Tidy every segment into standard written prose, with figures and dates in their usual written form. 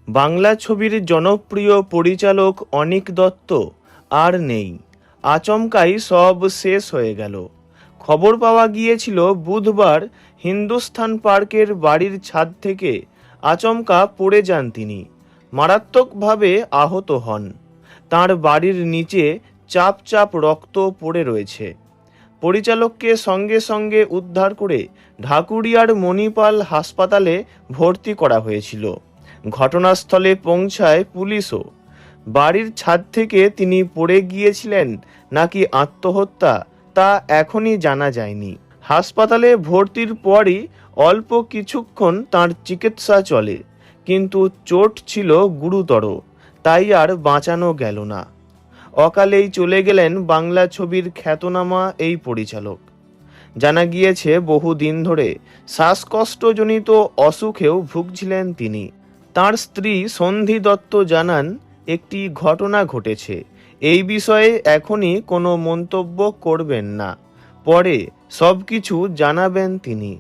বাংলা ছবির জনপ্রিয় পরিচালক অনীক দত্ত আর নেই। আচমকাই সব শেষ হয়ে গেল। খবর পাওয়া গিয়েছিল বুধবার হিন্দুস্থান পার্কের বাড়ির ছাদ থেকে আচমকা পড়ে যান তিনি। মারাত্মকভাবে আহত হন। তাঁর বাড়ির নিচে চাপ চাপ রক্ত পড়ে রয়েছে। পরিচালককে সঙ্গে সঙ্গে উদ্ধার করে ঢাকুরিয়ার মণিপাল হাসপাতালে ভর্তি করা হয়েছিল। ঘটনাস্থলে পৌঁছায় পুলিশও। বাড়ির ছাদ থেকে তিনি পড়ে গিয়েছিলেন নাকি আত্মহত্যা তা এখনই জানা যায়নি। হাসপাতালে ভর্তির পরই অল্প কিছুক্ষণ তাঁর চিকিৎসা চলে, কিন্তু চোট ছিল গুরুতর, তাই আর বাঁচানো গেল না। অকালেই চলে গেলেন বাংলা ছবির খ্যাতনামা এই পরিচালক। জানা গিয়েছে বহুদিন ধরে শ্বাসকষ্টজনিত অসুখেও ভুগছিলেন তিনি। তাঁর স্ত্রী সন্ধি দত্ত জানান, একটি ঘটনা ঘটেছে, এই বিষয়ে এখনই কোনো মন্তব্য করবেন না, পরে সব কিছু জানাবেন তিনি।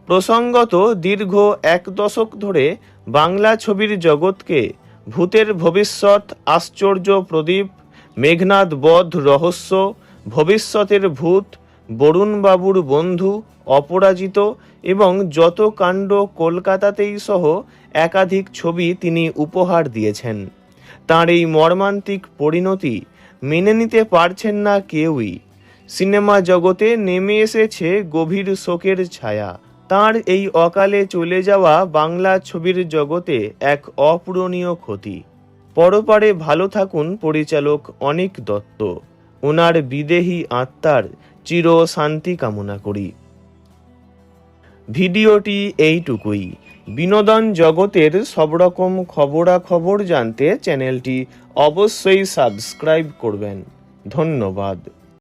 প্রসঙ্গত, দীর্ঘ 1 দশক ধরে বাংলা ছবির জগৎকে ভূতের ভবিষ্যৎ, আশ্চর্য প্রদীপ, মেঘনাদ বধ রহস্য, ভবিষ্যতের ভূত, বরুণবাবুর বন্ধু, অপরাজিত এবং যত কাণ্ড কলকাতাতেই সহ একাধিক ছবি তিনি উপহার দিয়েছেন। তাঁর এই মর্মান্তিক পরিণতি মেনে নিতে পারছেন না কেউই। সিনেমা জগতে নেমে এসেছে গভীর শোকের ছায়া। তাঁর এই অকালে চলে যাওয়া বাংলা ছবির জগতে এক অপূরণীয় ক্ষতি। পরপারে ভালো থাকুন পরিচালক অনীক দত্ত। ওনার বিদেহী আত্মার চির শান্তি কামনা করি। ভিডিওটি এইটুকুই। বিনোদন জগতের সব রকম খবরাখবর জানতে চ্যানেলটি অবশ্যই সাবস্ক্রাইব করবেন। ধন্যবাদ।